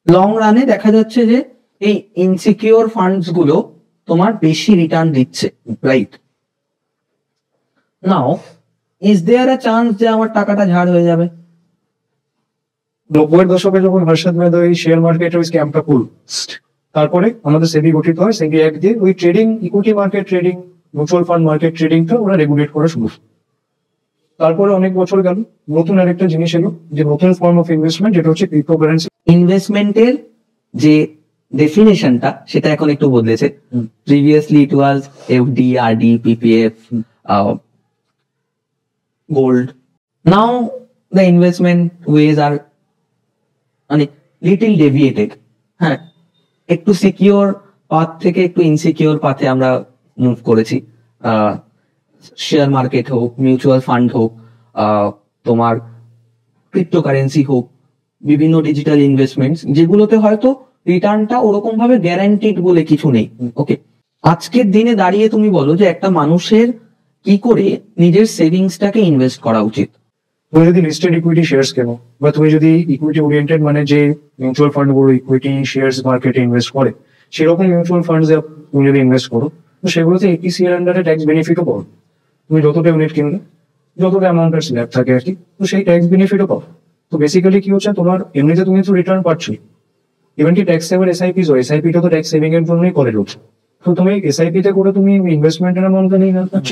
Long রানে দেখা যাচ্ছে যে এই ইনসিকিউর ফান্ডস গুলো তোমার বেশি রিটার্ন দিচ্ছে, right? Now is there a chance যে আমার টাকাটা ঝাড় হয়ে যাবে? 90-এর দশকে যখন হর্ষদ মেহতা এই শেয়ার মার্কেটের ওই স্ক্যামটা করল, তারপরে আমাদের সেবি গঠিত হয়। সেবি এক দিয়ে ওই trading, equity market trading, mutual fund market ট্রেডিংটা ওরা রেগুলেট করা শুরু। তারপরে অনেক বছর গেল, নতুন আরেকটা জিনিস এলো, যে নতুন ফর্ম অফ ইনভেস্টমেন্ট, যেটা হচ্ছে ক্রিপ্টোকারেন্সি। ইনভেস্টমেন্টের যে ডেফিনেশনটা সেটা এখন একটু বদলেছে। Previously it was FD, RD, PPF, gold. Now the investment ways are মানে লিটিল ডেভিয়েটেড। হ্যাঁ, একটু সিকিউর পাথ থেকে একটু ইনসিকিউর পাথে আমরা মুভ করেছি। শেয়ার মার্কেট হোক, মিউচুয়াল ফান্ড হোক, তোমার ক্রিপ্টোকারেন্সি হোক, বিভিন্ন ডিজিটাল ইনভেস্টমেন্টস, যেগুলোতে হয়তো রিটার্নটা ওরকম ভাবে গ্যারান্টিড বলে কিছু নেই। ওকে, আজকের দিনে দাঁড়িয়ে তুমি বলো যে একটা মানুষের কি করে নিজের সেভিংসটাকে ইনভেস্ট করা উচিত? তুমি যদি লিস্টেড ইকুইটি শেয়ার্স কেনো, বা তুমি যদি ইকুইটি ওরিয়েন্টেড মানে যে মিউচুয়াল ফান্ড গুলো ইকুইটি শেয়ার্স মার্কেটে ইনভেস্ট করে, সেরকম মিউচুয়াল ফান্ডে তুমি যদি ইনভেস্ট করো, তো সেগুলোতে এপিসি এর আন্ডারে ট্যাক্স বেনিফিটও পাবো। তুমি যতটা ইউনিট কিনবে, যতটা অ্যামাউন্টের স্ল্যাব থাকে আর কি, তো সেই ট্যাক্স বেনিফিটও পাবো। তো বেসিক্যালি কি হচ্ছে, তোমার এমনিতে তুমি তো রিটার্ন পাচ্ছি, ইভেন কি ট্যাক্স সেভার এসআইপি, এসআইপিটা তো ট্যাক্স সেভিং এর জন্যই করে রয়েছে। তো তুমি এসআইপি তে করে তুমি ইনভেস্টমেন্টের অ্যামাউন্টটা নিয়ে পাচ্ছ,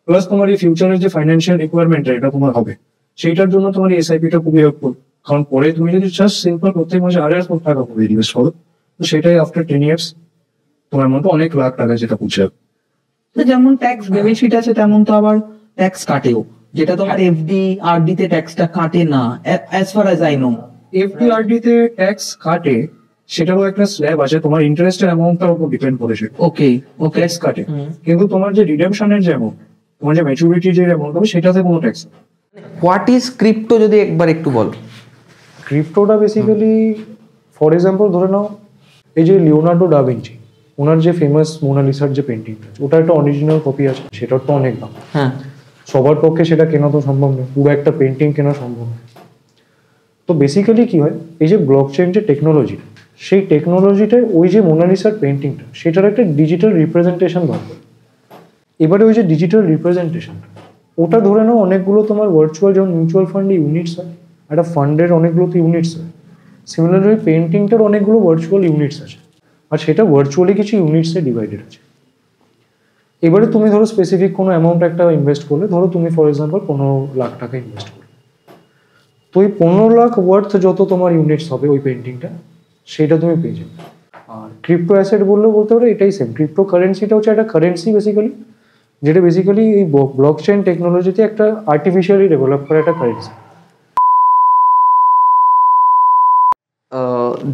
প্লাস তোমার এই ফিউচারের যে ফাইন্যান্সিয়াল রিকোয়ারমেন্ট এটা তোমার হবে, সেইটার জন্য তোমার এসআইপিটা খুবই হেল্পফুল। কারণ পরে তুমি যদি জাস্ট সিম্পল প্রত্যেক মাসে 1,000 টাকা করে ইনভেস্ট করো, তো সেটাই আফটার 10 ইয়ার্স তোমার মতো অনেক লাখ টাকা যেটা পুষে যাবে। যেমন ট্যাক্স বেনিফিট আছে, তেমন তো আবার ট্যাক্স কাটেও, যেটা তোমার এফডি আরডি তে ট্যাক্সটা কাটে না, as far as I know. FD RD তে ট্যাক্স কাটে, সেটারও একটা স্ল্যাব আছে, তোমার ইন্টারেস্টের অ্যামাউন্টটার উপর ডিপেন্ড করেছে। ওকে ওকে, ট্যাক্স কাটে, কিন্তু তোমার যে রিডেমশনের যে অ্যামাউন্ট, তোমার যে ম্যাচুরিটি যে অ্যামাউন্ট হবে, সেটাতে কোনো ট্যাক্স নেই। হোয়াট ইজ ক্রিপ্টো, যদি একবার একটু বলো। ক্রিপ্টোটা বেসিক্যালি, ফর এক্সাম্পল ধরে নাও, এই যে লিওনার্ডো ডা ভিঞ্চি, ওনার যে ফেমাস মোনালিসার যে পেন্টিংটা আছে, ওটা একটা অরিজিনাল কপি আছে, সেটার তো অনেক দাম। হ্যাঁ, সবার পক্ষে সেটা কেনা তো সম্ভব নয়, পুরো একটা পেন্টিং কেনা সম্ভব নয়। তো বেসিক্যালি কি হয়, এই যে ব্লকচেন যে টেকনোলজি, সেই টেকনোলজিটায় ওই যে মোনালিসার পেন্টিংটা, সেটার একটা ডিজিটাল রিপ্রেজেন্টেশন বার করে। এবারে ওই যে ডিজিটাল রিপ্রেজেন্টেশনটা, ওটা ধরে নাও অনেকগুলো তোমার ভার্চুয়াল, যেমন মিউচুয়াল ফান্ডে ইউনিটস হয়, একটা ফান্ডের অনেকগুলো তো ইউনিটস হয়, সিমিলারলি ওই পেন্টিংটার অনেকগুলো ভার্চুয়াল ইউনিটস আছে, আর সেটা ভার্চুয়ালি কিছু ইউনিটসে ডিভাইডেড আছে। এবারে তুমি ধরো স্পেসিফিক কোনো অ্যামাউন্ট একটা ইনভেস্ট করলে, ধরো তুমি ফর এক্সাম্পল 15 লাখ টাকা ইনভেস্ট করলে, তো ওই 15 লাখ ওয়ার্থ যত তোমার ইউনিটস হবে ওই পেন্টিংটা, সেটা তুমি পেয়ে যাবে। আর ক্রিপ্টো অ্যাসেট বললেও বলতে পারো এটাই সেম। ক্রিপ্টো কারেন্সিটা হচ্ছে একটা কারেন্সি বেসিক্যালি, যেটা বেসিক্যালি এই ব্লকচেন টেকনোলজিতে একটা আর্টিফিশিয়ালি ডেভেলপ করা একটা কারেন্সি।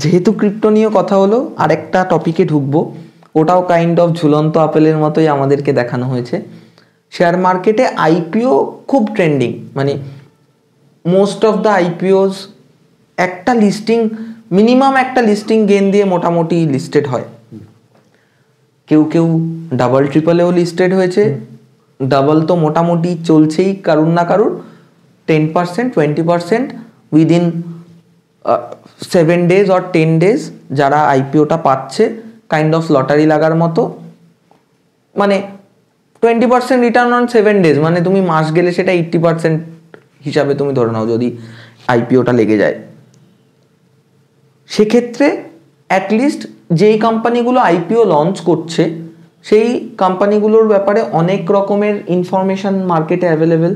যেহেতু ক্রিপ্টো নিয়ে কথা হলো, আরেকটা টপিকে ঢুকবো, ওটাও কাইন্ড অফ ঝুলন্ত আপেলের মতোই আমাদেরকে দেখানো হয়েছে। শেয়ার মার্কেটে আইপিও খুব ট্রেন্ডিং, মানে মোস্ট অফ দ্য আইপিওস একটা লিস্টিং, মিনিমাম একটা লিস্টিং গেন দিয়ে মোটামুটি লিস্টেড হয়। কেউ কেউ ডাবল ট্রিপলেও লিস্টেড হয়েছে, ডাবল তো মোটামুটি চলছেই কারুর না কারুর। 10%, 20% উইদিন 7 days or 10 days যারা আইপিওটা পাচ্ছে, কাইন্ড অফ লটারি লাগার মতো। মানে 20% রিটার্ন অন 7 days, মানে তুমি মাস গেলে সেটা 80% হিসাবে তুমি ধরে নাও যদি আইপিওটা লেগে যায়। সেক্ষেত্রে অ্যাটলিস্ট যেই কোম্পানিগুলো আইপিও লঞ্চ করছে, সেই কোম্পানিগুলোর ব্যাপারে অনেক রকমের ইনফরমেশন মার্কেটে available,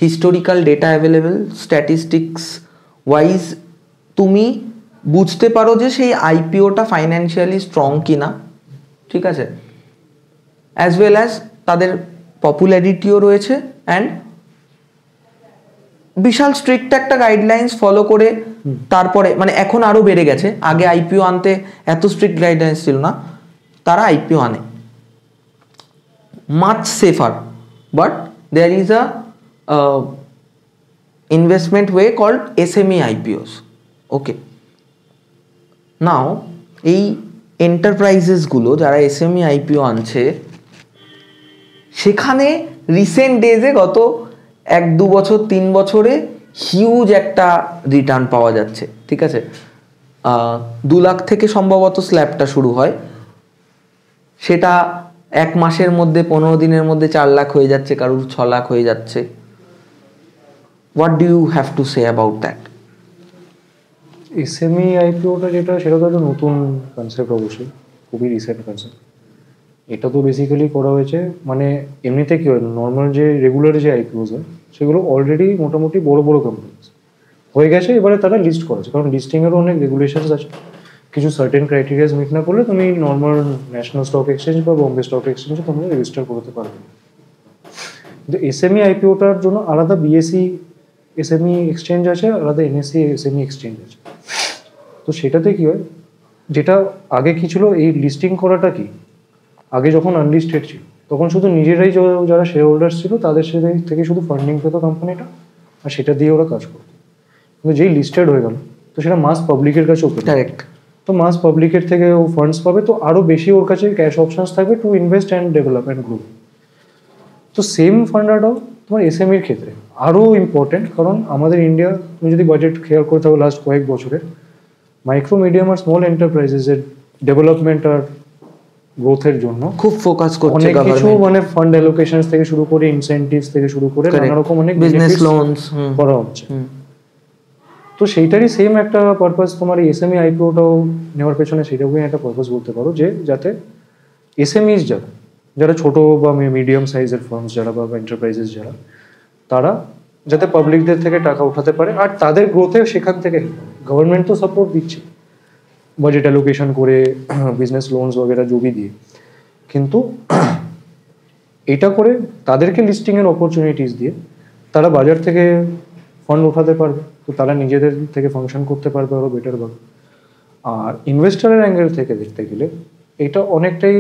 historical data available, statistics wise তুমি বুঝতে পারো যে সেই আইপিওটা ফাইন্যান্সিয়ালি স্ট্রং কিনা, ঠিক আছে। অ্যাজ ওয়েল অ্যাজ তাদের পপুলারিটিও রয়েছে, অ্যান্ড বিশাল স্ট্রিক্ট একটা গাইডলাইন্স ফলো করে তারপরে, মানে এখন আরও বেড়ে গেছে, আগে আইপিও আনতে এত স্ট্রিক্ট গাইডলাইন্স ছিল না, তারা আইপিও আনে much safer. But there is a investment way called SME IPOs. Okay, now এই এন্টারপ্রাইজেসগুলো যারা এসএমই আইপিও আনছে, সেখানে রিসেন্ট ডেজে গত 1-2 বছর 3 বছরে হিউজ একটা রিটার্ন পাওয়া যাচ্ছে, ঠিক আছে। 2 লাখ থেকে সম্ভবত স্ল্যাবটা শুরু হয়, সেটা 1 মাসের মধ্যে 15 দিনের মধ্যে 4 লাখ হয়ে যাচ্ছে, কারুর 6 লাখ হয়ে যাচ্ছে। What do you have to say about that? SME আইপিওটা যেটা, সেটা তো একটা নতুন কনসেপ্ট, অবশ্যই খুবই রিসেন্ট কনসেপ্ট। এটা তো বেসিক্যালি করা হয়েছে, মানে এমনিতে কি হয়, নর্মাল যে রেগুলার যে আইপিওস হয় সেগুলো অলরেডি মোটামুটি বড় বড় কোম্পানি হয়ে গেছে, এবারে তারা লিস্ট করেছে, কারণ লিস্টিংয়েরও অনেক রেগুলেশনস আছে। কিছু সার্টেন ক্রাইটেরিয়াস মিট না করলে তুমি নর্মাল ন্যাশনাল স্টক এক্সচেঞ্জ বা বম্বে স্টক এক্সচেঞ্জে তোমরা রেজিস্টার করতে পারবে না। কিন্তু এসএমই আইপিওটার জন্য আলাদা বিএসসি এসএমই এক্সচেঞ্জ আছে, আলাদা এনএসসি এসএমই এক্সচেঞ্জ আছে। তো সেটাতে কি হয়, যেটা আগে কি ছিল, এই লিস্টিং করাটা কি, আগে যখন আনলিস্টেড ছিল তখন শুধু নিজেরাই যারা শেয়ার হোল্ডার্স ছিল তাদের থেকে শুধু ফান্ডিং পেত কোম্পানিটা, আর সেটা দিয়ে ওরা কাজ করতো। কিন্তু যেই লিস্টেড হয়ে গেল তো সেটা মাস পাবলিকের কাছে ওপেন, কারেক্ট। তো মাস পাবলিকের থেকে ও ফান্ডস পাবে, তো আরও বেশি ওর কাছে ক্যাশ অপশনস থাকবে to invest and develop and grow. তো সেম ফান্ডাটাও তোমার এসএমইর ক্ষেত্রে আরও ইম্পর্টেন্ট, কারণ আমাদের ইন্ডিয়া, তুমি যদি বাজেট খেয়াল করে থাকো লাস্ট কয়েক বছরের, মাইক্রো মিডিয়াম আর স্মল এন্টারপ্রাইজেসের ডেভেলপমেন্ট আর গ্রোথের জন্য খুব ফোকাস করছে অনেক কিছু, গভর্নমেন্ট, মানে ফান্ড অ্যালোকেশনস থেকে শুরু করে ইনসেন্টিভস থেকে শুরু করে নানা রকম অনেক বিজনেস লোনস করা হচ্ছে। তো সেইটারই সেম একটা পারপাস তোমার এই এসএমই আইপিওটাও নেওয়ার পেছনে, সেটাকেই একটা পারপাস বলতে পারো, যে যাতে এসএমইস যারা ছোট বা মিডিয়াম সাইজের ফার্মস যারা বা এন্টারপ্রাইজেস যারা, তারা যাতে পাবলিকদের থেকে টাকা উঠাতে পারে আর তাদের গ্রোথে সেখান থেকে গভর্নমেন্ট তো সাপোর্ট দিচ্ছে বাজেট অ্যালোকেশন করে, বিজনেস লোনস বগেরা জমি দিয়ে, কিন্তু এটা করে তাদেরকে লিস্টিংয়ের অপরচুনিটিস দিয়ে তারা বাজার থেকে ফান্ড উঠাতে পারবে, তো তারা নিজেদের থেকে ফাংশন করতে পারবে আরও বেটারভাবে। আর ইনভেস্টরের অ্যাঙ্গেল থেকে দেখতে গেলে এটা অনেকটাই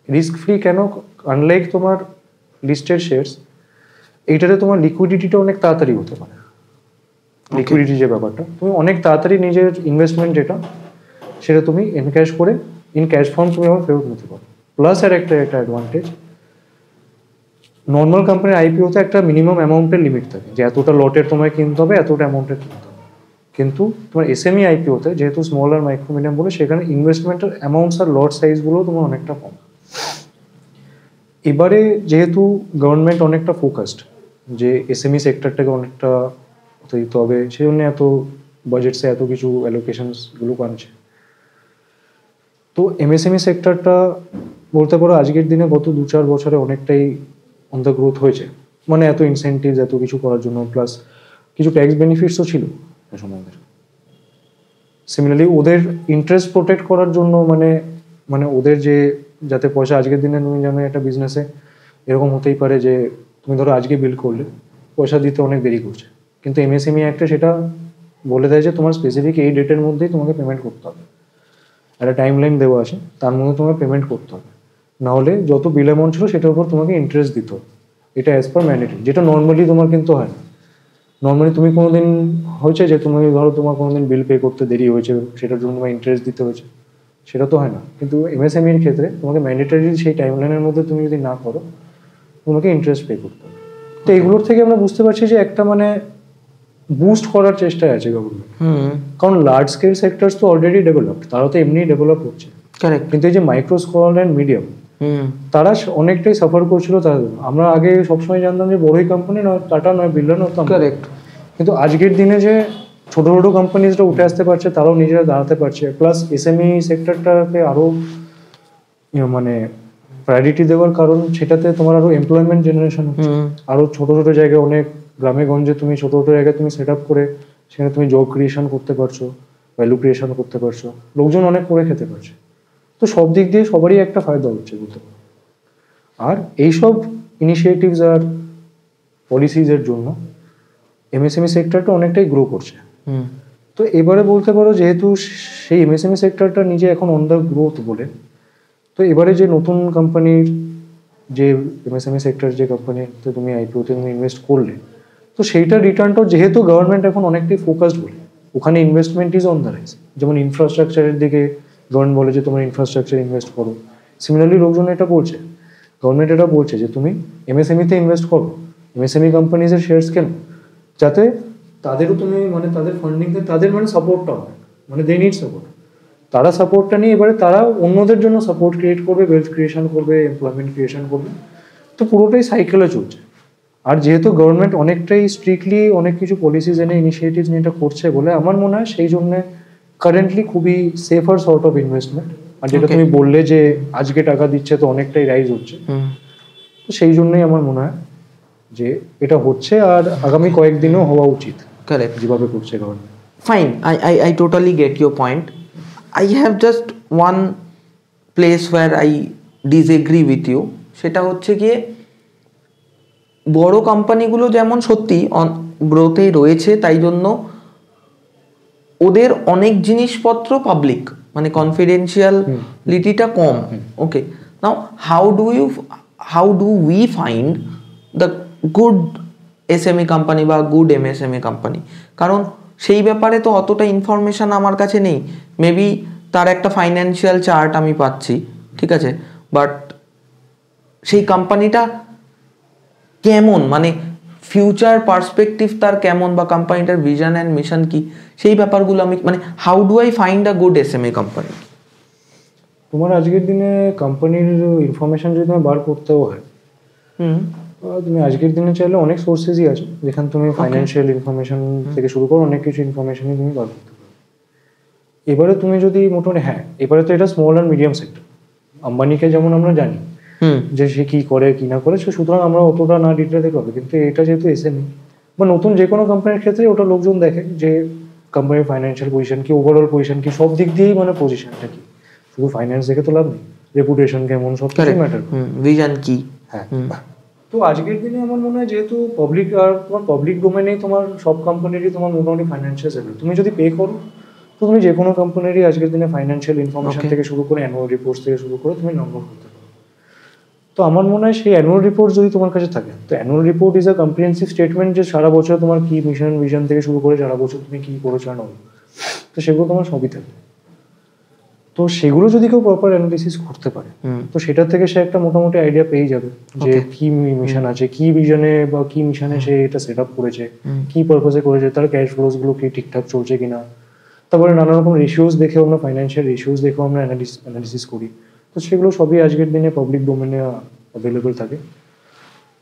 রিস্ক ফ্রি। কেন? আনলাইক তোমার লিস্টেড শেয়ারস, এইটাতে তোমার লিকুইডিটিটা অনেক তাড়াতাড়ি হতে পারে। লিকুইডিটি যে ব্যাপারটা, তুমি অনেক তাড়াতাড়ি নিজের ইনভেস্টমেন্ট যেটা, সেটা তুমি এনক্যাশ করে ইন ক্যাশ ফর্ম তুমি আবার ফেরত নিতে পারো। প্লাস আর একটা অ্যাডভান্টেজ, নর্মাল কোম্পানির আইপিওতে একটা মিনিমাম অ্যামাউন্টের লিমিট থাকে, যে এতটা লটের তোমায় কিনতে হবে, এতটা অ্যামাউন্টের কিনতে হবে। কিন্তু তোমার এসএমই আইপিওতে যেহেতু স্মল আর মাইক্রো মিডিয়াম বলে, সেখানে ইনভেস্টমেন্টের অ্যামাউন্টস আর লট সাইজগুলো তোমার অনেকটা কম। এবারে যেহেতু গভর্নমেন্ট অনেকটা ফোকাসড যে এসএমই সেক্টরটাকে অনেকটা দিতে হবে, সেই জন্য এত বাজেটসে এত কিছু অ্যালোকেশনসগুলো আনছে। তো এমএসএমই সেক্টরটা বলতে পারো আজকের দিনে গত 2-4 বছরে অনেকটাই অন দ্য গ্রোথ হয়েছে, মানে এত ইনসেন্টিভস এত কিছু করার জন্য, প্লাস কিছু ট্যাক্স বেনিফিটসও ছিল এ সময়। সিমিলারলি ওদের ইন্টারেস্ট প্রোটেক্ট করার জন্য, মানে ওদের যে যাতে পয়সা, আজকের দিনে তুমি জানো একটা বিজনেসে এরকম হতেই পারে যে তুমি ধরো আজকে বিল করলে পয়সা দিতে অনেক দেরি করছে, কিন্তু এমএসএমই একটা সেটা বলে দেয় যে তোমার স্পেসিফিক এই ডেটের মধ্যেই তোমাকে পেমেন্ট করতে হবে, একটা টাইম লাইন দেওয়া আছে, তার মধ্যে তোমাকে পেমেন্ট করতে হবে, নাহলে যত বিল অ্যামাউন্ট ছিল সেটার উপর তোমাকে ইন্টারেস্ট দিতে হবে। এটা অ্যাজ পার ম্যান্ডেটরি, যেটা নর্মালি তোমার কিন্তু হয় না। নর্মালি তুমি কোনোদিন হয়েছে যে তুমি ধরো তোমার কোনোদিন বিল পে করতে দেরি হয়েছে, সেটার জন্য তোমার ইন্টারেস্ট দিতে হয়েছে, সেটা তো হয় না। কিন্তু এমএসএমইর ক্ষেত্রে তোমাকে ম্যান্ডেটরি সেই টাইম লাইনের মধ্যে তুমি যদি না করো, তোমাকে ইন্টারেস্ট পে করতে হবে। তো এগুলোর থেকে আমরা বুঝতে পারছি যে একটা মানে বুস্ট করার চেষ্টায় আছে গভর্নমেন্ট, কারণ লার্জ স্কেল সেক্টরস তো অলরেডি ডেভেলপড, তারা তো এমনি ডেভেলপ হচ্ছে। কারেক্ট। কিন্তু এই যে মাইক্রো স্মল অ্যান্ড মিডিয়াম, তারা অনেকটাই সাফার করছিল। আমরা আগে সবসময় জানতাম যে বড়ই কোম্পানি নয়, টাটা নয়, বিড়লা নয়, কারেক্ট। কিন্তু আজকের দিনে যে ছোট ছোট কোম্পানিজরা উঠে আসতে পারছে, তারাও নিজেরা দাঁড়াতে পারছে, প্লাস এসএমই সেক্টরটাকে আরো মানে প্রায়োরিটি দেওয়ার কারণ সেটাতে তোমার আরো এমপ্লয়মেন্ট জেনারেশন হচ্ছে। আরো ছোট ছোট জায়গায়, অনেক গ্রামে গঞ্জে তুমি ছোট ছোট জায়গায় তুমি সেট আপ করে সেখানে তুমি জব ক্রিয়েশন করতে পারছো, ভ্যালু ক্রিয়েশন করতে পারছো, লোকজন অনেক করে খেতে পারছে। তো সব দিক দিয়ে সবারই একটা ফায়দা হচ্ছে বলতে পারো। আর এইসব ইনিশিয়েটিভস আর পলিসিজের জন্য এমএসএমই সেক্টরটা অনেকটাই গ্রো করছে। তো এবারে বলতে পারো যেহেতু সেই এমএসএমই সেক্টরটা নিজে এখন অন দ্য গ্রোথ বলে, তো এবারে যে নতুন কোম্পানির যে এমএসএমই সেক্টর যে কোম্পানিতে তুমি আইপিওতে তুমি ইনভেস্ট করলে, তো সেইটার রিটার্নটাও যেহেতু গভর্নমেন্ট এখন অনেকটাই ফোকাসড বলে, ওখানে investment is on the rise. যেমন ইনফ্রাস্ট্রাকচারের দিকে গভর্নমেন্ট বলে যে তোমার ইনফ্রাস্ট্রাকচার ইনভেস্ট করো, সিমিলারলি লোকজন এটা বলছে, গভর্নমেন্ট এটা বলছে যে তুমি এমএসএমইতে ইনভেস্ট করো, এমএসএমই কোম্পানিজের শেয়ারস কেন, যাতে তাদেরও তুমি মানে তাদের ফান্ডিংতে তাদের মানে সাপোর্টটা হয়, মানে দে নিড সাপোর্ট। তারা সাপোর্টটা নিয়ে এবারে তারা অন্যদের জন্য সাপোর্ট ক্রিয়েট করবে, ওয়েলথ ক্রিয়েশন করবে, এমপ্লয়মেন্ট ক্রিয়েশন করবে। তো পুরোটাই সাইকেলে চলছে। আর যেহেতু গভর্নমেন্ট অনেকটাই স্ট্রিক্টলি অনেক কিছু পলিসিস এনে ইনিশিয়েটিভস নিয়ে এটা করছে বলে আমার মনে হয় সেই জন্য কারেন্টলি খুবই সেফার সর্ট অফ ইনভেস্টমেন্ট। আর যেটা তুমি বললে যে আজকে টাকা দিচ্ছে তো অনেকটাই রাইজ হচ্ছে, তো সেই জন্যই আমার মনে হয় যে এটা হচ্ছে আর আগামী কয়েকদিনও হওয়া উচিত। কারেক্ট, যেভাবে করছে government. Fine, I totally get your point. I have just one place where I disagree with you, সেটা হচ্ছে গিয়ে বড় কোম্পানিগুলো যেমন সত্যি গ্রোথে রয়েছে, তাই জন্য ওদের অনেক জিনিসপত্র পাবলিক, মানে কনফিডেন্সিয়ালিটিটা কম। Okay, now how do we find the good SME company বা গুড এমএসএমই কোম্পানি? কারণ সেই ব্যাপারে তো অতটা ইনফরমেশান আমার কাছে নেই। মেবি তার একটা ফাইন্যান্সিয়াল চার্ট আমি পাচ্ছি, ঠিক আছে, বাট সেই কোম্পানিটা কেমন, মানে ফিউচার পার্সপেক্টিভ তার কেমন, বা কোম্পানিটার ভিশন অ্যান্ড মিশন কি, সেই ব্যাপারগুলো আমি, মানে how do I find a good SME company? তোমার আজকের দিনে কোম্পানির ইনফরমেশন যদি তোমার বার করতেও হয়, তুমি আজকের দিনে চাইলে অনেক সোর্সেসই আছে যেখানে তুমি ফাইন্যান্সিয়াল ইনফরমেশন থেকে শুরু করো অনেক কিছু ইনফরমেশনই তুমি বার করতে পারো। এবারে তুমি যদি মোটামুটি, হ্যাঁ এবারে তো এটা স্মল অ্যান্ড মিডিয়াম সেক্টর। আম্বানিকে যেমন আমরা জানি যে সে কি করে কি না করে, সুতরাং আমরা অতটা না ডিটেলে দেখতে হবে। কিন্তু এটা যেহেতু এসএমই বা নতুন যে কোনো কোম্পানির ক্ষেত্রে ওটা লোকজন দেখে যে কোম্পানির ফাইন্যান্সিয়াল পজিশন কি, ওভারঅল পজিশন কি, সব দিক দিয়েই মানে পজিশনটা কি। শুধু ফাইন্যান্স দেখে তো লাভ নেই, রেপুটেশন কেমন, সব কিছু ম্যাটার, ভিশন কি। হ্যাঁ, তো আজকের দিনে আমার মনে হয় যেহেতু পাবলিক আর তোমার পাবলিক ডোমেনেই তোমার সব কোম্পানিরই তোমার মোটামুটি ফাইন্যান্সিয়াল সেভেল, তুমি যদি পে করো তো তুমি যে কোনো কোম্পানিরই আজকের দিনে ফাইন্যান্সিয়াল ইনফরমেশন থেকে শুরু করে অ্যানুয়াল রিপোর্টস থেকে শুরু করে তুমি ডাউনলোড করতে পারো। তো আমার মনে হয় সেই অ্যানুয়াল রিপোর্ট যদি তোমার কাছে থাকে, তো annual report is a comprehensive statement যে সারা বছর তোমার কি মিশন ভিশন থেকে শুরু করে সারা বছর তুমি কি করেছো না, তো সেগুলো তোমার সবই থাকে। তো সেগুলো যদি কেউ প্রপার অ্যানালিসিস করতে পারে তো সেটার থেকে সে একটা মোটামুটি আইডিয়া পেয়ে যাবে যে কি মিশন আছে, কি ভিশনে বা কি মিশনে সে এটা সেট আপ করেছে, কি পারপাসে করেছে, তার ক্যাশ ফ্লোস গুলো কি ঠিকঠাক চলছে কিনা। তারপরে নানা রকম রেশিওস দেখে আমরা ফাইন্যান্সিয়াল রেশিওস দেখেও আমরা অ্যানালিসিস করি। তো সেগুলো সবই আজকের দিনে পাবলিক ডোমেনে অ্যাভেলেবল থাকে।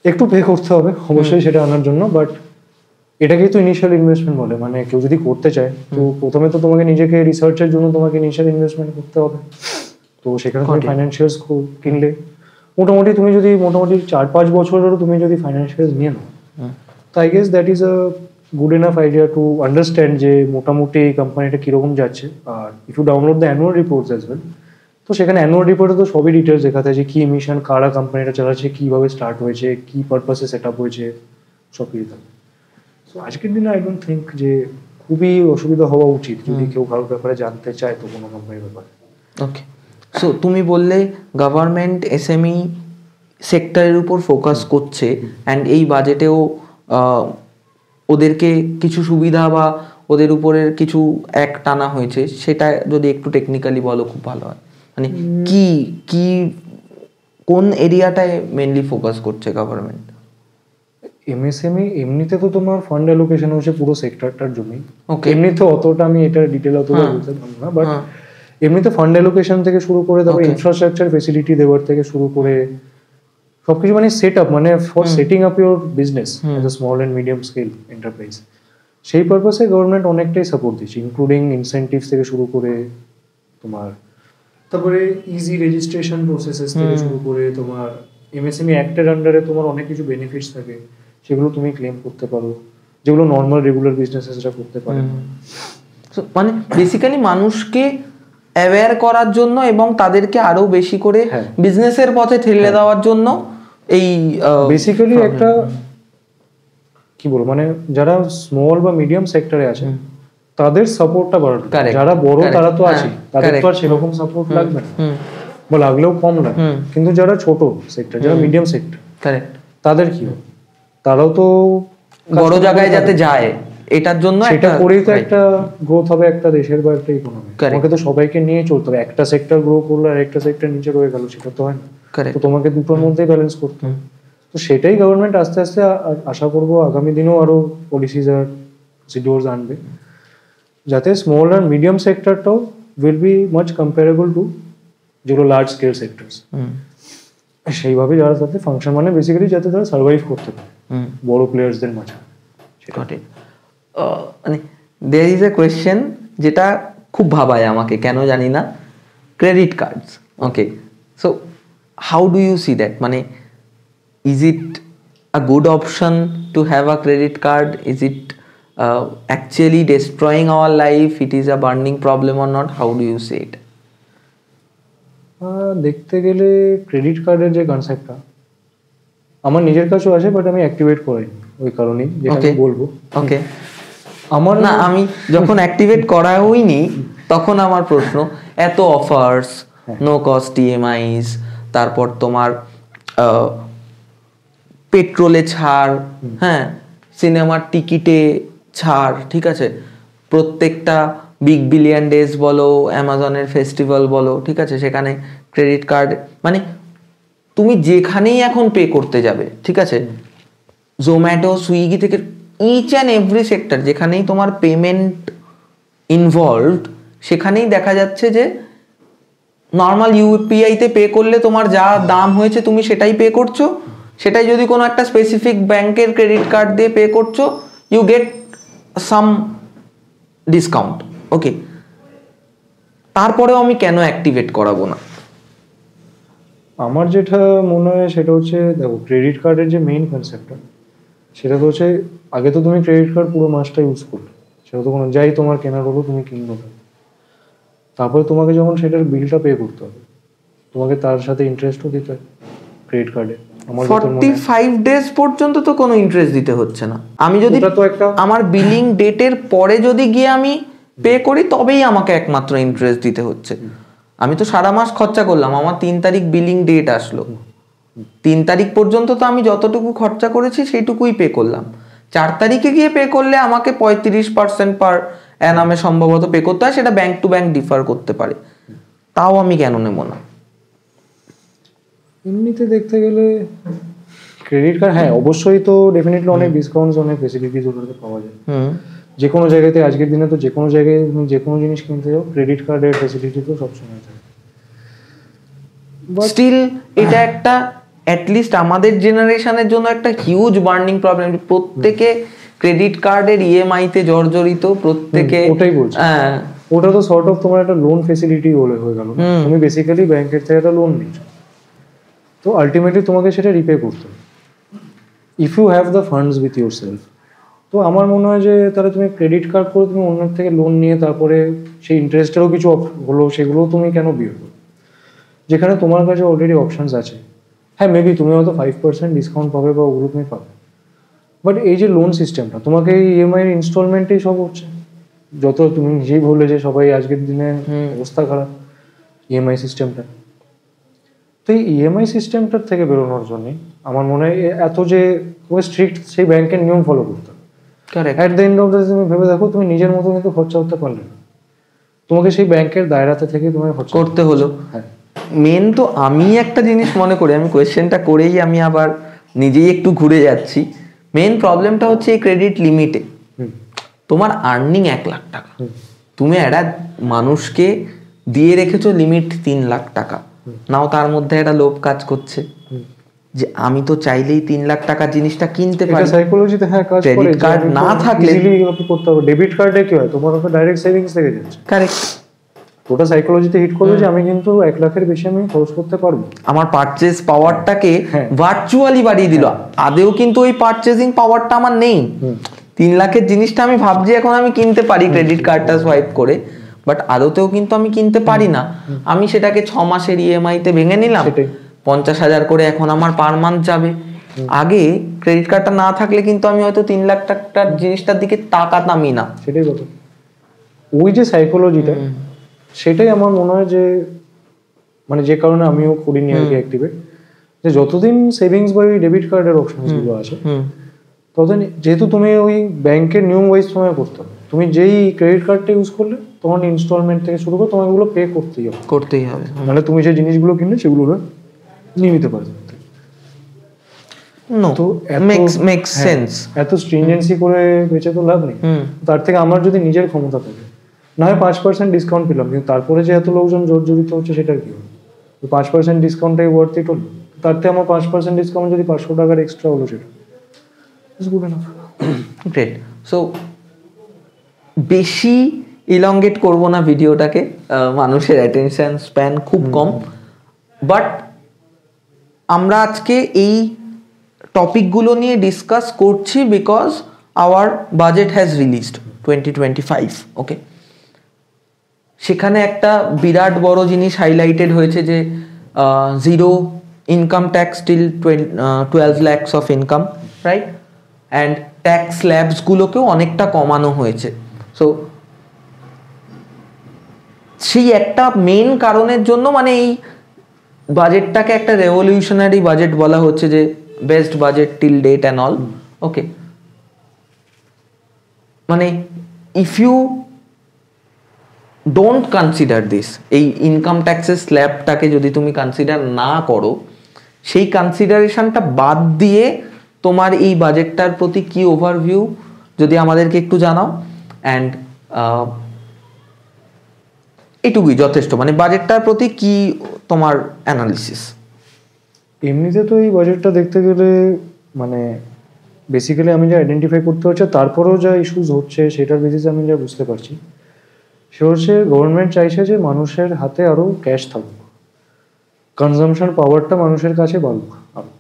একটু পে করতে হবে অবশ্যই সেটা আনার জন্য, বাট এটাকেই তো ইনিশিয়াল ইনভেস্টমেন্ট বলে। মানে কেউ যদি করতে চায় তো প্রথমে তো তোমাকে নিজেকে রিসার্চের জন্য তোমাকে ইনিশিয়াল ইনভেস্টমেন্ট করতে হবে। তো সেখানে তুমি ফাইন্যান্সিয়ালস কিনলে মোটামুটি তুমি যদি মোটামুটি 4-5 বছরেরও তুমি যদি ফাইন্যান্সিয়ালস নিয়ে নাও, তো I guess that is a good enough idea to understand যে মোটামুটি এই কোম্পানিটা কীরকম যাচ্ছে। আর if you download the annual reports as well, তো সেখানে অ্যানুয়াল রিপোর্টে তো সবই ডিটেলস দেখাতে আছে, কী মিশন, কারা কোম্পানিটা চালাচ্ছে, কীভাবে স্টার্ট হয়েছে, কী পারপাসে সেট আপ হয়েছে, সব কিছু থাকে। সো আজকের দিনে আই ডোন্ট থিঙ্ক যে খুবই অসুবিধা হওয়া উচিত যদি কেউ কারোর ব্যাপারে জানতে চায় তো কোনো কোম্পানির ব্যাপারে। ওকে, সো তুমি বললে গভর্নমেন্ট এসএমই সেক্টরের উপর ফোকাস করছে অ্যান্ড এই বাজেটেও ওদেরকে কিছু সুবিধা বা ওদের উপরের কিছু অ্যাক্ট টানা হয়েছে, সেটা যদি একটু টেকনিক্যালি বলো খুব ভালো হয়। মানে কি কি কোন এরিয়াটায় মেনলি ফোকাস করছে গভর্নমেন্ট? এমএসএমই এমনিতে তো তোমার ফান্ড অ্যালোকেশন হচ্ছে পুরো সেক্টরটার জন্যই। এমনিতে অতটা আমি এটার ডিটেল অতটা বলতে পারবো না, বাট এমনিতে ফান্ড অ্যালোকেশন থেকে শুরু করে তারপরে ইনফ্রাস্ট্রাকচার ফেসিলিটি দেওয়ার থেকে শুরু করে সবকিছু মানে সেট আপ, মানে for setting up your business as a small and medium scale enterprise, সেই পারপাসে গভর্নমেন্ট অনেকটাই সাপোর্ট দিচ্ছে, ইনক্লুডিং ইনসেন্টিভস থেকে শুরু করে তোমার তারপরে ইজি রেজিস্ট্রেশন প্রসেসেস থেকে শুরু করে তোমার এমএসএমই অ্যাক্টের আন্ডারে তোমার অনেক কিছু বেনিফিটস থাকে, সেগুলো তুমি ক্লেম করতে পারো, যেগুলো নর্মাল রেগুলার বিজনেসেসরা করতে পারে। মানে বেসিক্যালি মানুষকে অ্যাওয়্যার করার জন্য এবং তাদেরকে আরো বেশি করে বিজনেসের পথে ঠেলে দেওয়ার জন্য এই বেসিক্যালি একটা কি বলবো, মানে যারা স্মল বা মিডিয়াম সেক্টরে আছে তাদের সাপোর্টটা বাড়ানো। যারা বড় তারা তো আছে, তাদের তো আর সেরকম সাপোর্ট লাগবে না বা লাগলেও কম লাগে, কিন্তু যারা ছোট সেক্টর, যারা মিডিয়াম সেক্টর, তাদের কি হবে, তারাও তো বড় জায়গায় যাতে যায় এটার জন্য সেটা করেই তো একটা গ্রোথ হবে একটা দেশের বা একটা ইকোনমি। তোমাকে তো সবাইকে নিয়ে চলতে হবে, একটা সেক্টর গ্রো করলে আর একটা সেক্টর নিচে রয়ে গেল সেটা তো হয় না, তো তোমাকে দুটোর মধ্যেই ব্যালেন্স করতে হবে। তো সেটাই গভর্নমেন্ট আস্তে আস্তে আশা করবো আগামী দিনেও আরো পলিসিস আর প্রসিডিওরস আনবে, যাতে স্মল আর মিডিয়াম সেক্টরটাও will be much comparable to যেগুলো লার্জ স্কেল সেক্টরস, সেইভাবে যারা তাতে ফাংশন, মানে বেসিক্যালি যাতে তারা সার্ভাইভ করতে পারে বড় প্লেয়ার্সদের মাঝে। মানে দেয়ার ইজ এ কোয়েশ্চেন যেটা খুব ভাবায় আমাকে, কেন জানি না, credit cards. Okay, so how do you see that? মানে is it a good option to have a credit card? Is it actually destroying our life? It is a burning problem or not? How do you say it? দেখতে গেলে credit কার্ডের যে কনসেপ্টটা আমার নিজের কাছেও আছে, বাট আমি অ্যাক্টিভেট করাইনি ওই কারণেই, যেটা আমি বলবো। ওকে, আমার না, আমি যখন অ্যাক্টিভেট করা হইনি তখন আমার প্রশ্ন, এত অফার্স, নো কস্ট ইএমআইস, তারপর তোমার পেট্রোলে ছাড়, হ্যাঁ, সিনেমার টিকিটে ছাড়, ঠিক আছে, প্রত্যেকটা বিগ বিলিয়ন ডেজ বলো, অ্যামাজনের ফেস্টিভ্যাল বলো, ঠিক আছে, সেখানে ক্রেডিট কার্ড, মানে তুমি যেখানেই এখন পে করতে যাবে, ঠিক আছে, জোম্যাটো, সুইগি থেকে ইচ অ্যান্ড এভরি সেক্টর যেখানেই তোমার পেমেন্ট ইনভলভড, সেখানেই দেখা যাচ্ছে যে নর্মাল ইউপিআইতে পে করলে তোমার যা দাম হয়েছে তুমি সেটাই পে করছো, সেটাই যদি কোনো একটা স্পেসিফিক ব্যাংকের ক্রেডিট কার্ড দিয়ে পে করছো, ইউ গেট সাম ডিসকাউন্ট। ওকে, তারপরেও আমি কেন অ্যাক্টিভেট করাবো না? আমার যেটা মনে হয় সেটা হচ্ছে, দেখো, ক্রেডিট কার্ডের যে মেইন কনসেপ্টটা সেটা তো হচ্ছে, আগে তো তুমি ক্রেডিট কার্ড পুরো মাসটা ইউজ করলে, সেটা তো কোনো যাই তোমার কেনার হলো তুমি কিনলো, তারপরে তোমাকে যখন সেটার বিলটা পে করতে হবে, তোমাকে তার সাথে ইন্টারেস্টও দিতে হয় ক্রেডিট কার্ডে। 45 ডেজ পর্যন্ত তো কোনো ইন্টারেস্ট দিতে হচ্ছে না। আমি যদি আমার বিলিং ডেটের পরে যদি গিয়ে আমি পে করি তবেই আমাকে একমাত্র ইন্টারেস্ট দিতে হচ্ছে। আমি তো সারা মাস খরচা করলাম, আমার 3 তারিখ বিলিং ডেট আসলো, 3 তারিখ পর্যন্ত তো আমি যতটুকু খরচা করেছি সেইটুকুই পে করলাম। 4 তারিখে গিয়ে পে করলে আমাকে 35% পার অ্যানামে সম্ভবত পে করতে হয়, সেটা ব্যাংক টু ব্যাংক ডিফার করতে পারে। তাও আমি কেন নেব না? এমনিতে দেখতে গেলে ক্রেডিট কার্ড, হ্যাঁ অবশ্যই, তো ডেফিনেটলি অনেক ডিসকাউন্টস, অনেক ফেসিলিটিস ওটাতে পাওয়া যায়। যে কোনো জায়গাতে, আজকের দিনে তো যে কোনো জায়গায় যে কোনো জিনিস কিনতে যাও ক্রেডিট কার্ডের ফেসিলিটি তো সবসময় থাকে। স্টিল এটা একটা অ্যাটলিস্ট আমাদের জেনারেশনের জন্য একটা হিউজ বার্নিং প্রবলেম। প্রত্যেকে ক্রেডিট কার্ডের ইএমআইতে জর্জরিত, প্রত্যেকে। ওটাই বলছি, হ্যাঁ, ওটা তো সর্ট অফ তোমার একটা লোন ফেসিলিটি হয়ে গেল। তুমি বেসিক্যালি ব্যাংকের থেকে একটা লোন নিচ্ছ, তো আলটিমেটলি তোমাকে সেটা রিপে করতে হবে if you have the funds with yourself. তো আমার মনে হয় যে তাহলে তুমি ক্রেডিট কার্ড করে তুমি অন্যের থেকে লোন নিয়ে তারপরে সেই ইন্টারেস্টেরও কিছু হলো, সেগুলোও তুমি কেন বিয়ার করো, যেখানে তোমার কাছে অলরেডি অপশানস আছে। হ্যাঁ, মেবি তুমি হয়তো 5% ডিসকাউন্ট পাবে বা ওগুলো তুমি পাবে, বাট এই যে লোন সিস্টেমটা তোমাকে ইএমআই এর ইনস্টলমেন্টেই সব হচ্ছে। যত তুমি নিজেই বললে যে সবাই আজকের দিনে অবস্থা খারাপ ইএমআই সিস্টেমটা, তো এই ইএমআই সিস্টেমটার থেকে বেরোনোর জন্য আমার মনে হয় এত যে স্ট্রিক্ট সেই ব্যাংকের নিয়ম ফলো করতে হবে। At the end of the, তুমি ভেবে দেখো, তুমি নিজের মতো কিন্তু খরচা করতে পারলে না, তোমাকে সেই ব্যাংকের দায়রাতে থেকে তোমায় খরচা করতে হলো। হ্যাঁ, মেন তো আমি একটা জিনিস মনে করি, আমি কোয়েশ্চেনটা করেই আমি আবার নিজেই একটু ঘুরে যাচ্ছি। মেন প্রবলেমটা হচ্ছে এই ক্রেডিট লিমিটে। তোমার আর্নিং 1 লাখ টাকা, তুমি একটা মানুষকে দিয়ে রেখেছো লিমিট 3 লাখ টাকা, নাও তার মধ্যে একটা লোভ কাজ করছে যে আমি তো চাইলেই 3 লাখ টাকার জিনিসটা কিনতে পারি। সাইকোলজিতে হ্যাঁ কাজ করে। ক্রেডিট কার্ড না থাকলে ইজিলি করতে হবে। ডেবিট কার্ডে কি হয়, তোমার কাছে ডাইরেক্ট সেভিংস থেকে যাচ্ছে। কারেক্ট, ওটা সাইকোলজিতে হিট করবে যে আমি কিন্তু 1 লাখের বেশি আমি খরচ করতে পারবো। আমার পারচেজ পাওয়ারটাকে ভার্চুয়ালি বাড়িয়ে দিল। আদেও কিন্তু ওই পারচেজিং পাওয়ারটা আমার নেই। 3 লাখের জিনিসটা আমি ভাবছি এখন আমি কিনতে পারি ক্রেডিট কার্ডটা সোয়াইপ করে, বাট আদতেও কিন্তু আমি কিনতে পারি না। আমি সেটাকে 6 মাসের ইএমআইতে ভেঙে নিলাম, 50,000 করে এখন আমার পার মান্থ যাবে। আগে ক্রেডিট কার্ডটা না থাকলে কিন্তু আমি হয়তো 3 লাখ টাকার জিনিসটার দিকে তাকাতামই না। সেটাই কথা, ওই যে সাইকোলজিটা, সেটাই আমার মনে হয় যে মানে যে কারণে আমিও করিনি আর কি অ্যাক্টিভেট, যে যতদিন সেভিংস বা ডেবিট কার্ডের অপশনসগুলো আছে ততদিন যেহেতু তুমি ওই ব্যাংকের নিয়ম ওয়াইজ তোমায় করতে হবে। তুমি যেই ক্রেডিট কার্ডটা ইউজ করলে তোমার ইনস্টলমেন্ট থেকে শুরু করে তোমার এগুলো পে করতেই হবে। মানে তুমি যে জিনিসগুলো কিনলে সেগুলো নিয়ে নিতে পারবে। তো মেক্স সেন্স। এত স্ট্রিনজেন্সি করে বেঁচে তো লাভ নেই। তার থেকে আমার যদি নিজের ক্ষমতা থাকে না হয় 5% ডিসকাউন্ট পেলাম, কিন্তু তারপরে যে এত লোকজন জর্জরিত হচ্ছে সেটা কি হলো? 5% ডিসকাউন্টটাই ওয়ার্থ ইট হলো? তার থেকে আমার 5% ডিসকাউন্ট যদি 500 টাকার এক্সট্রা হলো, সেটা গুড এনাফ। গ্রেট। সো বেশি ইলংগেট করব না ভিডিওটাকে, মানুষের অ্যাটেনশন স্প্যান খুব কম, বাট আমরা আজকে এই টপিকগুলো নিয়ে ডিসকাস করছি because our budget has released 2025, okay. সেখানে একটা বিরাট বড় জিনিস হাইলাইটেড হয়েছে যে zero income tax till 12 lakhs of income, right? And tax স্ল্যাবসগুলোকেও অনেকটা কমানো হয়েছে। সো সেই একটা মেন কারণের জন্য মানে এই বাজেটটাকে একটা রেভলিউশনারি বাজেট বলা হচ্ছে, যে best budget till date and all, okay. মানে if you don't consider this, এই ইনকাম ট্যাক্সের স্ল্যাবটাকে যদি তুমি কনসিডার না করো, সেই কনসিডারেশনটা বাদ দিয়ে তোমার এই বাজেটটার প্রতি কি ওভারভিউ যদি আমাদেরকে একটু জানাও। অ্যান্ড এটুকুই যথেষ্ট, মানে বাজেটটার প্রতি কি তোমার অ্যানালিসিস? এমনিতে তো এই বাজেটটা দেখতে গেলে মানে বেসিক্যালি আমি যা আইডেন্টিফাই করতে হচ্ছে, তারপরেও যা ইস্যুস হচ্ছে সেটার বেসিসে আমি যা বুঝতে পারছি, সে হচ্ছে গভর্নমেন্ট চাইছে যে মানুষের হাতে আরও ক্যাশ থাকুক, কনজামশন পাওয়ারটা মানুষের কাছে বাড়ুক আরও,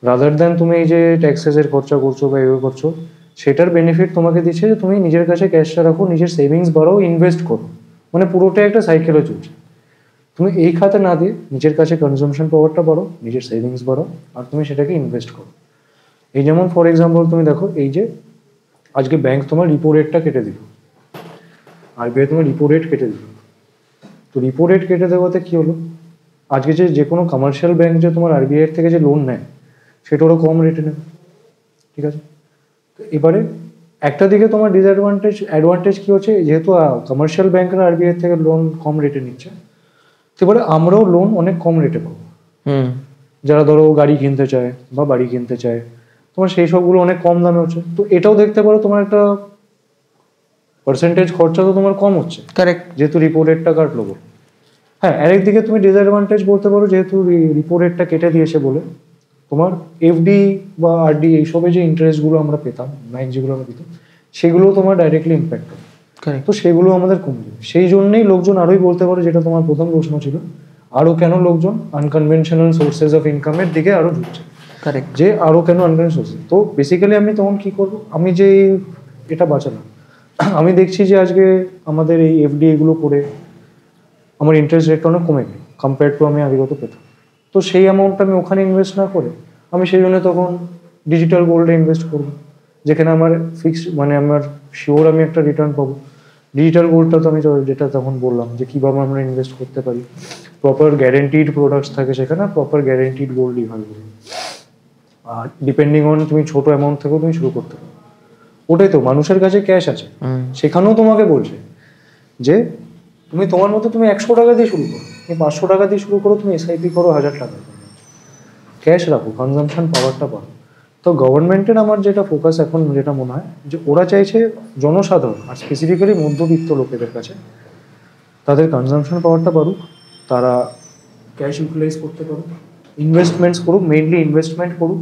রাদার দ্যান তুমি এই যে ট্যাক্সেসের খরচা করছো বা এগুলো করছো, সেটার বেনিফিট তোমাকে দিচ্ছে যে তুমি নিজের কাছে ক্যাশটা রাখো, নিজের সেভিংস বাড়াও, ইনভেস্ট করো, মানে পুরোটাই একটা সাইকেলে চলছে। তুমি এই খাতে না দিয়ে নিজের কাছে কনজামশন পাওয়ারটা বাড়ো, নিজের সেভিংস বাড়াও, আর তুমি সেটাকে ইনভেস্ট করো। এই যেমন ফর এক্সাম্পল তুমি দেখো, এই যে আজকে ব্যাংক তোমার রিপো রেটটা কেটে দিল, আরবিআই তোমার রিপো রেট কেটে দিল। তো রিপো রেট কেটে দেওয়াতে কি হলো, আজকে যে কোনো কমার্শিয়াল ব্যাংক যে তোমার আরবিআই থেকে যে লোন নেয়, সেটা ওরা কম রেটে নেবে, ঠিক আছে? তো এবারে একটা দিকে তোমার অ্যাডভান্টেজ কি হচ্ছে, যেহেতু কমার্শিয়াল ব্যাংকরা আরবিআই থেকে লোন কম রেটে নিচ্ছে, এবারে আমরাও লোন অনেক কম রেটে পাবো। যারা ধরো গাড়ি কিনতে চায় বা বাড়ি কিনতে চায়, তোমার সেই সবগুলো অনেক কম দামে হচ্ছে। তো এটাও দেখতে পারো, তোমার একটা পার্সেন্টেজ খরচা তো তোমার কম হচ্ছে, কারেক্ট, যেহেতু রিপো রেটটা কাটলো বলে। হ্যাঁ, আরেকদিকে তুমি ডিসঅ্যাডভান্টেজ বলতে পারো, যেহেতু রিপো রেটটা কেটে দিয়েছে বলে তোমার এফডি বা আরডি এইসবে যে ইন্টারেস্টগুলো আমরা পেতাম, ব্যাংক যেগুলো আমরা পেতাম, সেগুলো তোমার ডাইরেক্টলি ইম্প্যাক্ট হবে। তো সেগুলো আমাদের কমে যাবে। সেই জন্যই লোকজন আরোই বলতে পারো, যেটা তোমার প্রথম প্রশ্ন ছিল, আরও কেন লোকজন আনকনভেনশনাল সোর্সেস অফ ইনকামের দিকে আরও ঝুঁকছে, কারেক্ট, যে আরও কেন আনকনভেনশনাল সোর্সেস। তো বেসিক্যালি আমি তখন কি করবো, আমি যে এটা বাঁচালাম, আমি দেখছি যে আজকে আমাদের এই এফডি এগুলো করে আমার ইন্টারেস্ট রেটটা অনেক কমে গেল কম্পেয়ার টু আমি আগেগত পেতাম। তো সেই অ্যামাউন্টটা আমি ওখানে ইনভেস্ট না করে আমি সেই জন্য তখন ডিজিটাল গোল্ডে ইনভেস্ট করবো, যেখানে আমার ফিক্সড মানে আমার শিওর আমি একটা রিটার্ন পাবো। ডিজিটাল গোল্ডটা তো আমি যেটা তখন বললাম যে কীভাবে আমরা ইনভেস্ট করতে পারি, প্রপার গ্যারেন্টিড প্রোডাক্টস থাকে সেখানে, প্রপার গ্যারেন্টিড গোল্ডই হয় বলে। আর ডিপেন্ডিং অন তুমি ছোটো অ্যামাউন্ট থেকেও তুমি শুরু করতে পারো। ওটাই তো, মানুষের কাছে ক্যাশ আছে, সেখানেও তোমাকে বলছে যে তুমি তোমার মতো তুমি 100 টাকা দিয়ে শুরু করো, তুমি 500 টাকা দিয়ে শুরু করো, তুমি এসআইপি করো 1000 টাকা, ক্যাশ রাখো, কনজামশন পাওয়ারটা পারো। তো গভর্নমেন্টের আমার যেটা ফোকাস এখন যেটা মনে হয়, যে ওরা চাইছে জনসাধারণ আর স্পেসিফিক্যালি মধ্যবিত্ত লোকেদের কাছে তাদের কনজামশন পাওয়ারটা বাড়ুক, তারা ক্যাশ ইউটিলাইজ করতে পারুক, ইনভেস্টমেন্টস করুক, মেইনলি ইনভেস্টমেন্ট করুক,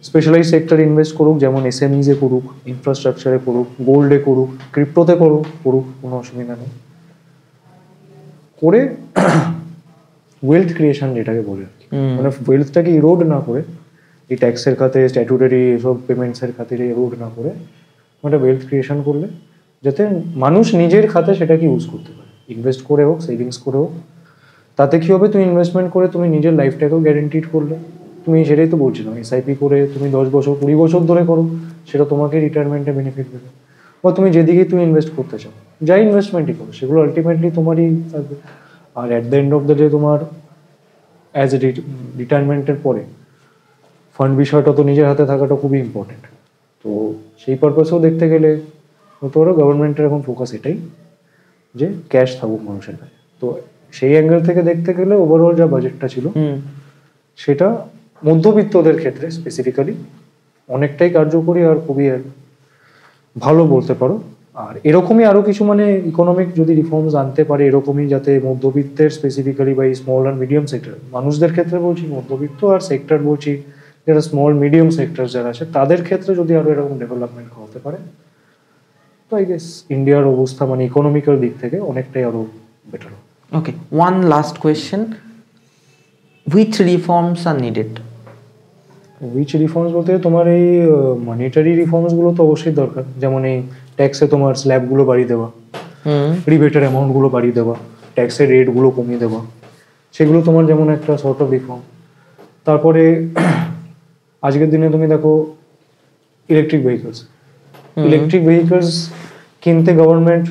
স্পেশালাইজ সেক্টরে ইনভেস্ট করুক, যেমন এসএমইজে করুক, ইনফ্রাস্ট্রাকচারে করুক, গোল্ডে করুক, ক্রিপ্টোতে করুক, কোনো অসুবিধা নেই। করে ওয়েলথ ক্রিয়েশন যেটাকে বলে, মানে ওয়েলথটাকে ইরোড না করে, এই ট্যাক্সের খাতে, স্ট্যাটুটারি এসব পেমেন্টসের খাতিরে ইরোড না করে একটা ওয়েলথ ক্রিয়েশন করলে যাতে মানুষ নিজের খাতে সেটাকে ইউজ করতে পারে, ইনভেস্ট করে হোক, সেভিংস করে হোক। তাতে কী হবে, তুমি ইনভেস্টমেন্ট করে তুমি নিজের লাইফটাকেও গ্যারেন্টিড করলে। তুমি সেটাই তো বলছিলাম, এসআইপি করে তুমি 10 বছর 20 বছর ধরে করো, সেটা তোমাকে রিটায়ারমেন্টে বেনিফিট দেবে। বা তুমি যেদিকেই তুমি ইনভেস্ট করতে চাও, যাই ইনভেস্টমেন্টই করো, সেগুলো আলটিমেটলি তোমারই থাকবে। আর at the end of the day তোমার অ্যাজ এ রিটায়ারমেন্টের পরে ফান্ড বিষয়টা তো নিজের হাতে থাকাটা খুবই ইম্পর্টেন্ট। তো সেই পারপাসেও দেখতে গেলে হতে পারো গভর্নমেন্টের এখন ফোকাস এটাই, যে ক্যাশ থাকুক মানুষের কাছে। তো সেই অ্যাঙ্গেল থেকে দেখতে গেলে ওভারঅল যা বাজেটটা ছিল, সেটা মধ্যবিত্তদের ক্ষেত্রে স্পেসিফিক্যালি অনেকটাই কার্যকরী আর খুবই ভালো বলতে পারো। আর এরকমই আরো কিছু মানে ইকোনমিক যদি রিফর্মস আনতে পারে এরকমই, যাতে মধ্যবিত্তের স্পেসিফিক্যালি বা এই স্মল আর মিডিয়াম সেক্টর মানুষদের ক্ষেত্রে বলছি, মধ্যবিত্ত আর সেক্টর বলছি যারা স্মল মিডিয়াম সেক্টর যারা আছে তাদের ক্ষেত্রে যদি আরো এরকম ডেভেলপমেন্ট হতে পারে, তো আই গেস ইন্ডিয়ার অবস্থা মানে ইকোনমিক্যাল দিক থেকে অনেকটাই আরো better. Okay, one last question, which reforms are needed? Which reforms বলতে তোমার এই মনিটারি রিফর্মসগুলো তো অবশ্যই দরকার, যেমন এই ট্যাক্সে তোমার স্ল্যাবগুলো বাড়িয়ে দেওয়া, রিবেটের অ্যামাউন্টগুলো বাড়িয়ে দেওয়া, ট্যাক্সের রেটগুলো কমিয়ে দেওয়া, সেগুলো তোমার যেমন একটা সর্ট অফ রিফর্ম। তারপরে আজকের দিনে তুমি দেখো ইলেকট্রিক ভেহিকলস কিনতে গভর্নমেন্ট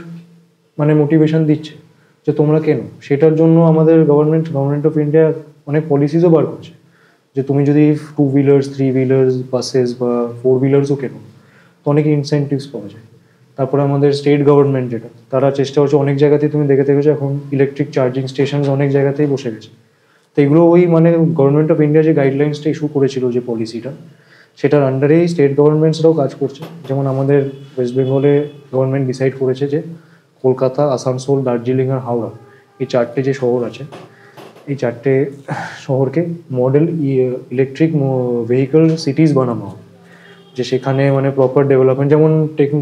মানে মোটিভেশন দিচ্ছে যে তোমরা কেন, সেটার জন্য আমাদের গভর্নমেন্ট অফ ইন্ডিয়া অনেক পলিসিসও বার করছে যে তুমি যদি 2 হুইলার্স 3 হুইলার্স বাসেস বা 4 হুইলার্সও কেনো তো অনেক ইনসেন্টিভস পাওয়া যায়। তারপরে আমাদের স্টেট গভর্নমেন্ট যেটা তারা চেষ্টা করছে, অনেক জায়গাতেই তুমি দেখে দেখেছো এখন ইলেকট্রিক চার্জিং স্টেশন অনেক জায়গাতেই বসে গেছে। তো এগুলো ওই মানে গভর্নমেন্ট অফ ইন্ডিয়া যে গাইডলাইন্সটা ইস্যু করেছিল যে পলিসিটা, সেটার আন্ডারেই স্টেট গভর্নমেন্টসরাও কাজ করছে। যেমন আমাদের ওয়েস্ট বেঙ্গলে গভর্নমেন্ট ডিসাইড করেছে যে কলকাতা, আসানসোল, দার্জিলিং আর হাওড়া এই 4টে যে শহর আছে, এই 4টে শহরকে মডেল ইলেকট্রিক ভেহিকল সিটিজ বানানো হবে, যে সেখানে মানে প্রপার ডেভেলপমেন্ট, যেমন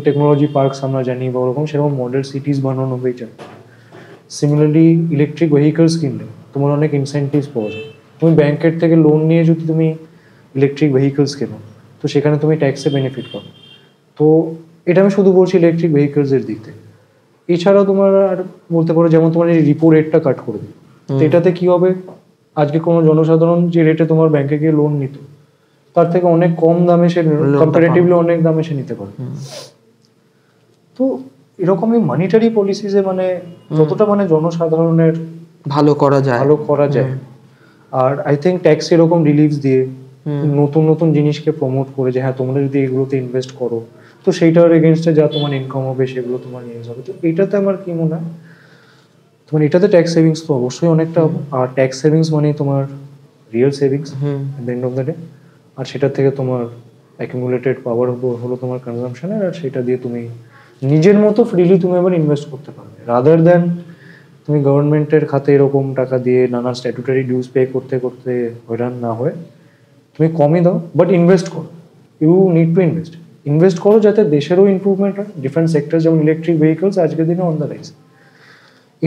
টেকনোলজি পার্কস আমরা জানি বা ওরকম, সেরকম মডেল সিটিজ বানানো হবে এই 4টে। সিমিলারলি ইলেকট্রিক ভেহিকলস কিনলে তোমার অনেক ইনসেন্টিভস পাওয়া যায়। তুমি ব্যাংকের থেকে লোন নিয়ে যদি তুমি ইলেকট্রিক ভেহিকলস কেনো তো সেখানে তুমি ট্যাক্সে বেনিফিট পাবে। তো এটা আমি শুধু বলছি ইলেকট্রিক ভেহিকলসের দিক থেকে। এছাড়াও তোমার আর বলতে পারো, যেমন তোমার এই রিপো রেটটা কাট করে দিই, তো এটাতে কি হবে, আজকে কোনো জনসাধারণ যে রেটে তোমার ব্যাংকে গিয়ে লোন নিত তার থেকে অনেক কম দামে সে কম্পারেটিভলি অনেক দামে সে নিতে পারে। তো এরকমই মনিটারি পলিসিসে মানে যতটা মানে জনসাধারণের ভালো করা যায়। আর আই থিঙ্ক ট্যাক্স এরকম রিলিফস দিয়ে নতুন নতুন জিনিসকে প্রমোট করে যে হ্যাঁ তোমরা যদি এগুলোতে ইনভেস্ট করো তো সেইটার এগেনস্টে যা তোমার ইনকাম হবে সেগুলো তোমার নিয়ে যাবে। তো এটাতে আমার কি মনে হয়, তোমার এটাতে ট্যাক্স সেভিংস তো অবশ্যই অনেকটা হবে। আর ট্যাক্স সেভিংস মানে তোমার real savings at the end of the day. আর সেটা থেকে তোমার অ্যাকুমুলেটেড পাওয়ার হলো তোমার কনজাম্পশনের, আর সেটা দিয়ে তুমি নিজের মতো ফ্রিলি তুমি আবার ইনভেস্ট করতে পারবে, রাদার দ্যান তুমি গভর্নমেন্টের খাতে এরকম টাকা দিয়ে নানা স্ট্যাটুটারি ডিউজ পে করতে করতে হয়রান না হয়ে তুমি কমই দাও, বাট ইনভেস্ট করো। ইউ নিড টু ইনভেস্ট করো যাতে দেশেরও ইমপ্রুভমেন্ট হয়। ডিফারেন্ট সেক্টর যেমন ইলেকট্রিক ভেহিকলস আজকের দিনে অন দ্য রাইজ,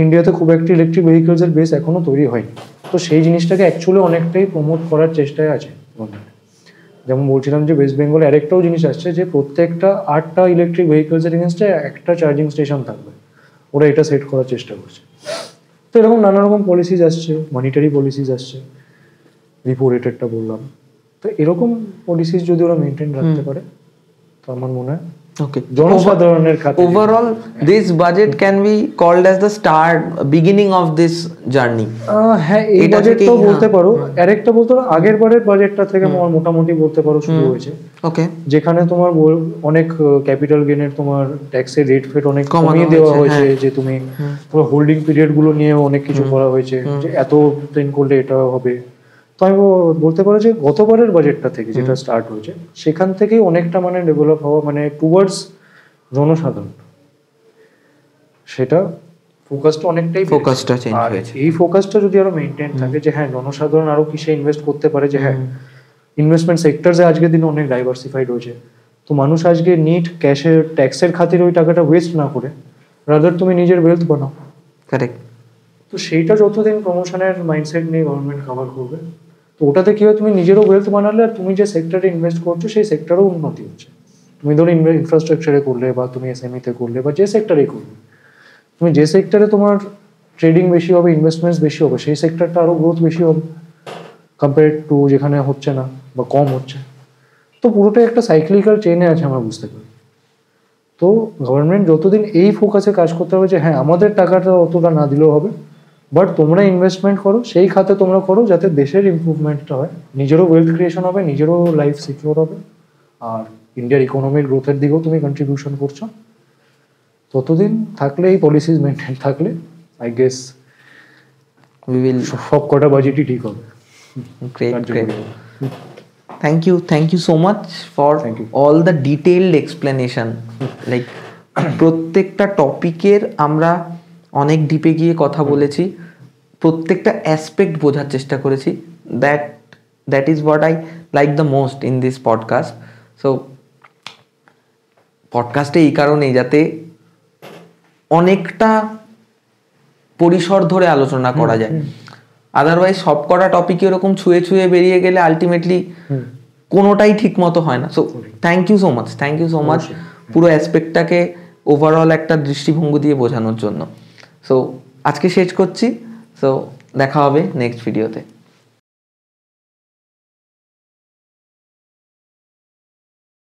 ইন্ডিয়াতে খুব একটা ইলেকট্রিক ভেহিকলসের বেস এখনো তৈরি হয়নি। তো সেই জিনিসটাকে অ্যাকচুয়ালি অনেকটাই প্রমোট করার চেষ্টায় আছে গভর্নমেন্ট। যেমন বলছিলাম যে ওয়েস্ট বেঙ্গলে আরেকটাও জিনিস আসছে যে প্রত্যেকটা 8টা ইলেকট্রিক ভেহিকলসের এগেনস্টে একটা চার্জিং স্টেশন থাকবে, ওরা এটা সেট করার চেষ্টা করছে। তো এরকম নানা রকম পলিসিস আসছে, মনিটারি পলিসিস আসছে, রিপো রেটেডটা বললাম। তো এরকম পলিসিস যদি ওরা মেনটেন রাখতে পারে তো আমার মনে হয় Okay. জনসাধারণের খাতে Overall, this budget can be called as the beginning of this journey. হ্যাঁ, এই বাজেটটাও বলতে পারো। আরেকটা বলতে পারো আগের বারের বাজেটটা থেকে আমার মোটামুটি বলতে পারো শুরু হয়েছে। ওকে, যেখানে তোমার অনেক ক্যাপিটাল গেনের তোমার ট্যাক্সের রেট ফেট অনেক কমিয়ে দেওয়া হয়েছে, যে তুমি তোমার হোল্ডিং পিরিয়ড গুলো নিয়ে অনেক কিছু করা হয়েছে, যে এত দিন করলে এটা হবে। তো আমি বলতে পারো যে গতবারের বাজেটটা থেকে যেটা স্টার্ট হয়েছে সেখান থেকেই অনেকটা মানে ডেভেলপ হওয়া, মানে টুয়ার্ডস জনসাধারণ, সেটা ফোকাসটা অনেকটাই চেঞ্জ হয়েছে। এই ফোকাসটা যদি আরো মেইনটেইন থাকে যে হ্যাঁ জনসাধারণ আরো কিসে ইনভেস্ট করতে পারে, যে হ্যাঁ ইনভেস্টমেন্ট সেক্টরসে আজকের দিনে অনেক ডাইভার্সিফাইড হয়েছে। তো মানুষ আজকে নিট ক্যাশের ট্যাক্সের খাতিরে ওই টাকাটা ওয়েস্ট না করে রাদার তুমি নিজের ওয়েলথ বানাও। কারেক্ট। তো সেইটা যতদিন প্রমোশনের মাইন্ডসেট নিয়ে গভর্নমেন্ট কভার করবে, তো ওটাতে কি হয়, তুমি নিজেরও ওয়েলথ বানালে আর তুমি যে সেক্টরে ইনভেস্ট করছো সেই সেক্টরেও উন্নতি হচ্ছে। তুমি ধরো ইনফ্রাস্ট্রাকচারে করলে বা তুমি এসএমইতে করলে বা যে সেক্টরেই করলে, তুমি যে সেক্টরে তোমার ট্রেডিং বেশি হবে, ইনভেস্টমেন্টস বেশি হবে, সেই সেক্টরটা আরও গ্রোথ বেশি হবে কম্পেয়ার টু যেখানে হচ্ছে না বা কম হচ্ছে। তো পুরোটাই একটা সাইক্লিক্যাল চেইনে আছে আমরা বুঝতে পারি। তো গভর্নমেন্ট যতদিন এই ফোকাসে কাজ করতে হবে যে হ্যাঁ আমাদের টাকাটা অতটা না দিলেও হবে, বাট তোমরা ইনভেস্টমেন্ট করো সেই খাতে তোমরা করো যাতে দেশের ইমপ্রুভমেন্টটা হয়, নিজেরও ওয়েলথ ক্রিয়েশন হবে, নিজেরও লাইফ সিকিউর হবে, আর ইন্ডিয়ার ইকোনমির গ্রোথের দিকেও তুমি কন্ট্রিবিউশন করছো। ততদিন থাকলে এই পলিসিস মেনটেন থাকলে আই গেস সব কটা বাজেটই ঠিক হবে। Great. Thank you so much for all the detailed explanation. Like প্রত্যেকটা টপিকের আমরা অনেক ডিপে গিয়ে কথা বলেছি, প্রত্যেকটা অ্যাসপেক্ট বোঝার চেষ্টা করেছি। That is what I like the most in this podcast. So পডকাস্টে এই কারণেই যাতে অনেকটা পরিসর ধরে আলোচনা করা যায়, আদারওয়াইজ সব কটা টপিক এরকম ছুঁয়ে ছুঁয়ে বেরিয়ে গেলে আলটিমেটলি কোনোটাই ঠিক মতো হয় না। So thank you so much পুরো অ্যাসপেক্টটাকে ওভারঅল একটা দৃষ্টিভঙ্গি দিয়ে বোঝানোর জন্য। সো আজকে শেষ করছি। সো দেখা হবে নেক্সট ভিডিওতে।